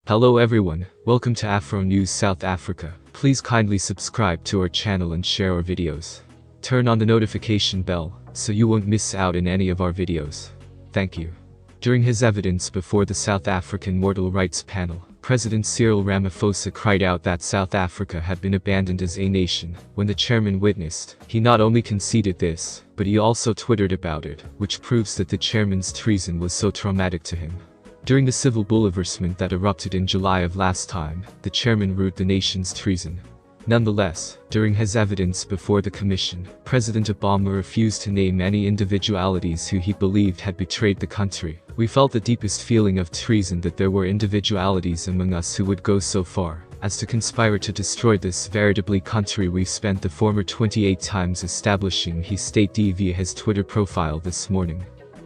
Hello everyone, welcome to Afro News South Africa. Please kindly subscribe to our channel and share our videos. Turn on the notification bell, so you won't miss out in any of our videos. Thank you. During his evidence before the South African Mortal Rights Panel, President Cyril Ramaphosa cried out that South Africa had been abandoned as a nation. When the chairman witnessed, he not only conceded this, but he also twittered about it, which proves that the chairman's treason was so traumatic to him. During the civil bouleversement that erupted in July of last time, the chairman rued the nation's treason. Nonetheless, during his evidence before the commission, President Obama refused to name any individualities who he believed had betrayed the country. We felt the deepest feeling of treason that there were individualities among us who would go so far as to conspire to destroy this veritably country we've spent the former 28 times establishing, he stated via his Twitter profile this morning.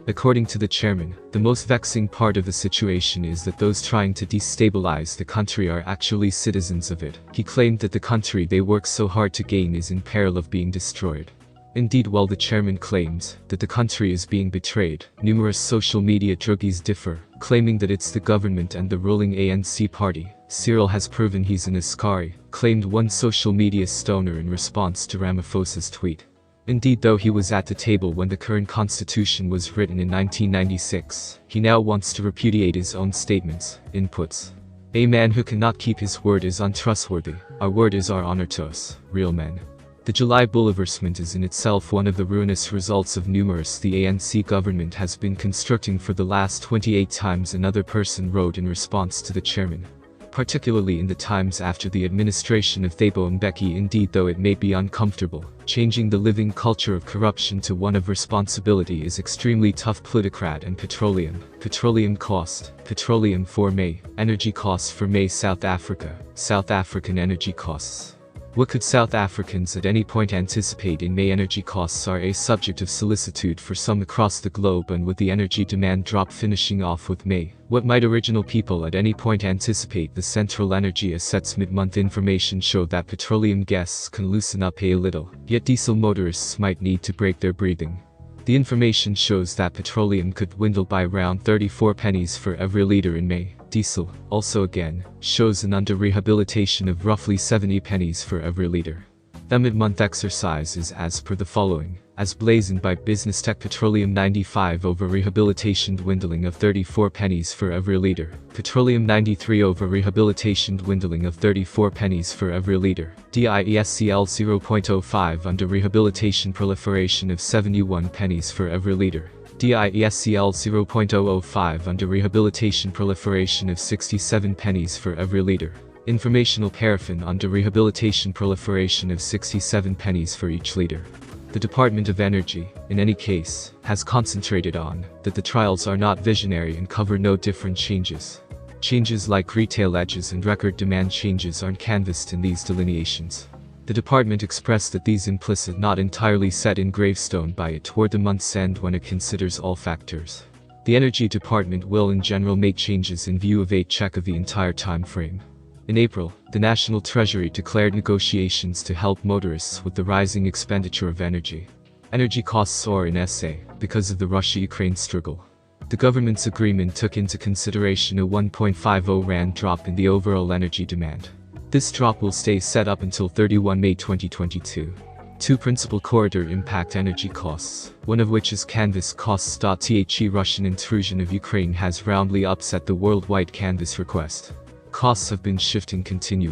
According to the chairman, the most vexing part of the situation is that those trying to destabilize the country are actually citizens of it. He claimed that the country they work so hard to gain is in peril of being destroyed. Indeed, while the chairman claims that the country is being betrayed, numerous social media druggies differ, claiming that it's the government and the ruling ANC party. Cyril has proven he's an Askari, claimed one social media stoner in response to Ramaphosa's tweet. Indeed, though he was at the table when the current constitution was written in 1996, he now wants to repudiate his own statements, inputs. A man who cannot keep his word is untrustworthy. Our word is our honor to us, real men. The July bouleversement is in itself one of the ruinous results of numerous the ANC government has been constructing for the last 28 times, another person wrote in response to the chairman. Particularly in the times after the administration of Thabo Mbeki. Indeed, though it may be uncomfortable, changing the living culture of corruption to one of responsibility is extremely tough. Plutocrat and petroleum cost, petroleum for May, energy costs for May. South African energy costs. What could South Africans at any point anticipate in May? Energy costs are a subject of solicitude for some across the globe, and with the energy demand drop finishing off with May, what might original people at any point anticipate? The Central Energy Assets mid-month information showed that petroleum guests can loosen up a little, yet diesel motorists might need to break their breathing. The information shows that petroleum could dwindle by around 34 pennies for every litre in May. Diesel, also again, shows an under-rehabilitation of roughly 70 pennies for every litre. The mid-month exercise is as per the following, as blazoned by Business Tech: petroleum 95 over rehabilitation dwindling of 34 pennies for every litre. Petroleum 93 over rehabilitation dwindling of 34 pennies for every litre. DIESCL 0.05 under rehabilitation proliferation of 71 pennies for every litre. DIESCL 0.005 under rehabilitation proliferation of 67 pennies for every litre. Informational paraffin under rehabilitation proliferation of 67 pennies for each litre. The Department of Energy, in any case, has concentrated on that the trials are not visionary and cover no different changes. Changes like retail edges and record demand changes aren't canvassed in these delineations. The department expressed that these implicit, not entirely set in gravestone by it toward the month's end when it considers all factors. The Energy Department will in general make changes in view of a check of the entire time frame. In April, the National Treasury declared negotiations to help motorists with the rising expenditure of energy. Energy costs soar in SA because of the Russia-Ukraine struggle. The government's agreement took into consideration a 1.50 rand drop in the overall energy demand. This drop will stay set up until 31 May 2022. Two principal corridor impact energy costs, one of which is canvas costs. The Russian intrusion of Ukraine has roundly upset the worldwide canvas request. Costs have been shifting continually.